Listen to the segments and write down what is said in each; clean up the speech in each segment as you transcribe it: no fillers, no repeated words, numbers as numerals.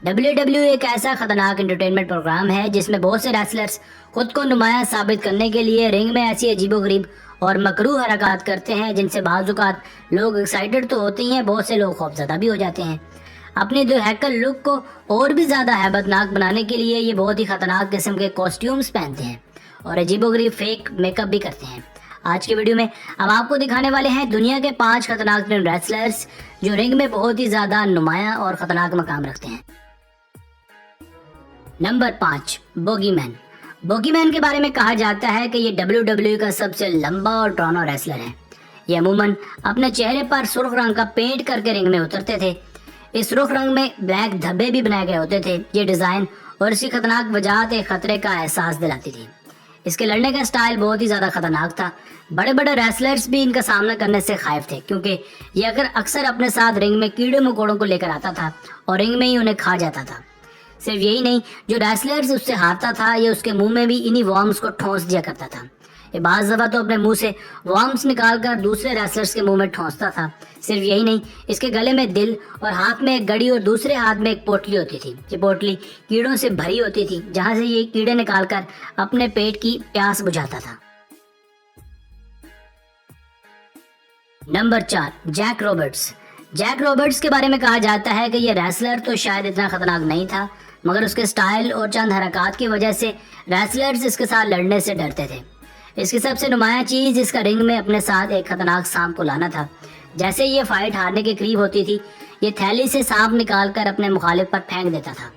WWE एक ऐसा खतरनाक एंटरटेनमेंट प्रोग्राम है जिसमें बहुत से रेसलर्स खुद को नुमाया साबित करने के लिए रिंग में ऐसी अजीबोगरीब और मकरूह हरकत करते हैं जिनसे बाज़-औक़ात लोग एक्साइटेड तो होते ही हैं, बहुत से लोग खौफज़दा भी हो जाते हैं। अपनी जो हैकल लुक को और भी ज़्यादा हैबतनाक बनाने के लिए ये बहुत ही खतरनाक किस्म के कॉस्ट्यूम्स पहनते हैं और अजीबोगरीब फेक मेकअप भी करते हैं। आज की वीडियो में अब आपको दिखाने वाले हैं दुनिया के 5 खतरनाक रेसलर्स जो रिंग में बहुत ही ज़्यादा नुमाया और ख़तरनाक मकाम रखते हैं। Number 5, bogeyman. बोगीमैन के बारे में कहा जाता है कि ये WWE का सबसे लंबा और डरावना रेसलर है। ये अमूमन अपने चेहरे पर सुर्ख रंग का पेंट करके रिंग में उतरते थे। इस सुर्ख रंग में ब्लैक धब्बे भी बनाए गए होते थे। ये डिज़ाइन और इसकी खतरनाक वजाहत एक खतरे का एहसास दिलाती थी। इसके लड़ने का स्टाइल बहुत ही ज़्यादा खतरनाक था। बड़े बड़े रेसलर्स भी इनका सामना करने से खाइफ थे क्योंकि ये अक्सर अपने साथ रिंग में कीड़े मकोड़ों को लेकर आता था और रिंग में ही उन्हें खा जाता था। सिर्फ यही नहीं, जो रेसलर्स उससे हारता था ये उसके मुंह में भी इन्हीं वर्म्स को ठोंस दिया करता था। ये बाज़ दफ़ा तो अपने मुंह से वर्म्स निकाल कर दूसरे रेसलर्स के मुंह में ठोंसता था। सिर्फ यही नहीं, इसके गले में दिल और हाथ में एक गड़ी और दूसरे हाथ में एक पोटली होती थी। ये पोटली कीड़ों से भरी होती थी जहां से ये कीड़े निकालकर अपने पेट की प्यास बुझाता था। Number 4, Jack Roberts. Jack Roberts के बारे में कहा जाता है कि यह रेसलर तो शायद इतना खतरनाक नहीं था, मगर उसके स्टाइल और चंद हरकत की वजह से रेसलर्स इसके साथ लड़ने से डरते थे। इसकी सबसे नुमाया चीज़ इसका रिंग में अपने साथ एक खतरनाक सांप को लाना था। जैसे ये फाइट हारने के करीब होती थी, ये थैली से सांप निकालकर अपने मुखालिफ पर फेंक देता था।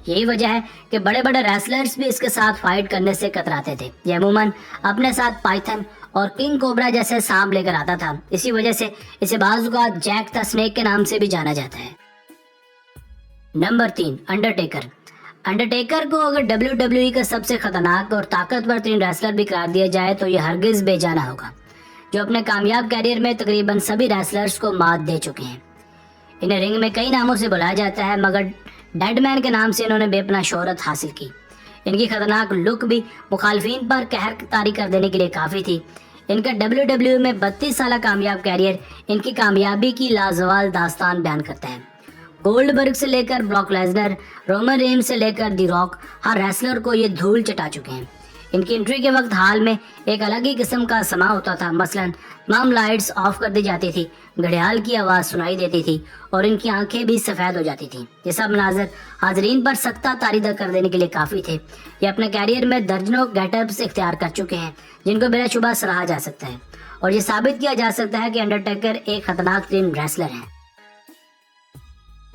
यही वजह है कि बड़े बड़े रेसलर्स भी इसके साथ फाइट करने से कतराते थे। ये अमूमन अपने साथ पाइथन और किंग कोबरा जैसे सांप लेकर आता था। इसी वजह से इसे बाज़-औक़ात जैक द स्नेक के नाम से भी जाना जाता है। Number 3, Undertaker. अंडरटेकर को अगर WWE का सबसे खतरनाक और ताकतवर तरीन रेसलर भी करार दिया जाए तो ये हरगिज़ बेजाना होगा, जो अपने कामयाब कैरियर में तकरीबन सभी रेसलर्स को मात दे चुके हैं। इन्हें रिंग में कई नामों से बुलाया जाता है, मगर डेडमैन के नाम से इन्होंने बेपनाह शोहरत हासिल की। इनकी खतरनाक लुक भी मुखालफिन पर कहर तारी कर देने के लिए काफ़ी थी। इनका WWE में 32 साल कामयाब कैरियर इनकी कामयाबी की लाजवाल दास्तान बयान करता है। गोल्डबर्ग से लेकर ब्रॉक लेसनर, रोमन रेम्स से लेकर दी रॉक, हर रेसलर को ये धूल चटा चुके हैं। इनकी एंट्री के वक्त हाल में एक अलग ही किस्म का समा होता था। मसलन तमाम लाइट्स ऑफ कर दी जाती थी, घड़ियाल की आवाज़ सुनाई देती थी और इनकी आंखें भी सफ़ेद हो जाती थी। ये सब मनाज़र हाजरीन पर सख्ता तारीदा कर देने के लिए काफ़ी थे। ये अपने कैरियर में दर्जनों गेटअप्स इख्तियार कर चुके हैं जिनको बिलाशुबा सराहा जा सकता है और ये साबित किया जा सकता है कि अंडरटेकर एक खतरनाक तरीन रेसलर है।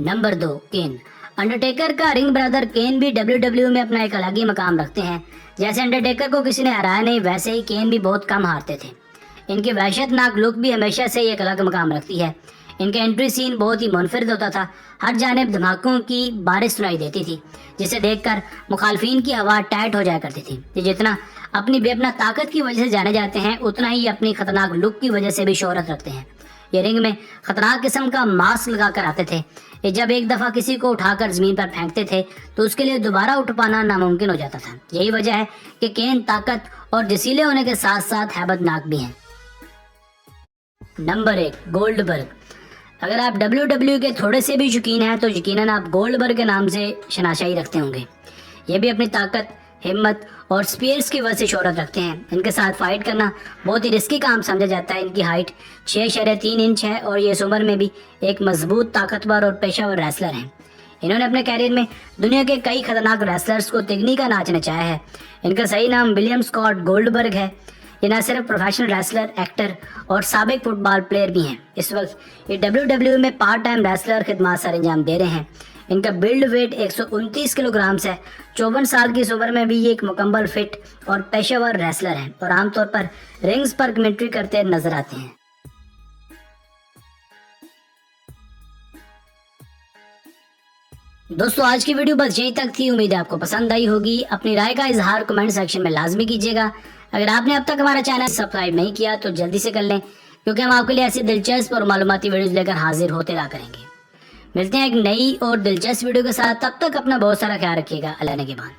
नंबर 2, केन। अंडरटेकर का रिंग ब्रदर केन भी WWE में अपना एक अलग ही मकाम रखते हैं। जैसे अंडरटेकर को किसी ने हराया नहीं, वैसे ही केन भी बहुत कम हारते थे। इनकी वहशतनाक लुक भी हमेशा से एक अलग मकाम रखती है। इनका एंट्री सीन बहुत ही मुनफरिद होता था। हर जानिब धमाकों की बारिश सुनाई देती थी जिसे देखकर मुखालफिन की हवा टाइट हो जाया करती थी। ये जितना अपनी बेपनाह ताकत की वजह से जाने जाते हैं, उतना ही अपनी खतरनाक लुक की वजह से भी शोहरत रखते हैं। ये रिंग में खतरनाक किस्म का मास्क लगा कर आते थे। ये जब एक दफ़ा किसी को उठाकर ज़मीन पर फेंकते थे तो उसके लिए दोबारा उठ पाना नामुमकिन हो जाता था। यही वजह है कि केन ताकत और जसीले होने के साथ साथ हैबतनाक भी हैं। Number 1, Goldberg. अगर आप WWE के थोड़े से भी शौकीन हैं तो यकीनन आप गोल्डबर्ग के नाम से शनाशाई रखते होंगे। ये भी अपनी ताकत, हिम्मत और स्पीयर्स की वजह से शोहरत रखते हैं। इनके साथ फाइट करना बहुत ही रिस्की काम समझा जाता है। इनकी हाइट 6.3 इंच है और ये इस उम्र में भी एक मजबूत, ताकतवर और पेशावर रेसलर हैं। इन्होंने अपने कैरियर में दुनिया के कई खतरनाक रेसलर्स को तिगनी का नाच नचाया है। इनका सही नाम विलियम स्कॉट गोल्डबर्ग है। ये न सिर्फ प्रोफेशनल रेसलर, एक्टर और साबिक फुटबॉल प्लेयर भी हैं। इस वक्त ये WWE में पार्ट टाइम रेसलर खिदमत सर अंजाम दे रहे हैं। इनका बिल्ड वेट 129 किलोग्राम है। 54 साल की इस उम्र में भी ये एक मुकम्मल फिट और पेशेवर रेसलर हैं और आमतौर पर रिंग्स पर कमेंट्री करते नजर आते हैं। दोस्तों, आज की वीडियो बस यहीं तक थी। उम्मीद है आपको पसंद आई होगी। अपनी राय का इजहार कमेंट सेक्शन में लाजमी कीजिएगा। अगर आपने अब तक हमारा चैनल सब्सक्राइब नहीं किया तो जल्दी से कर लें, क्योंकि हम आपके लिए ऐसी दिलचस्प और मालूमाती वीडियोस लेकर हाजिर होते रहा करेंगे। मिलते हैं एक नई और दिलचस्प वीडियो के साथ। तब तक अपना बहुत सारा ख्याल रखिएगा। अल्लाह ने के बाद।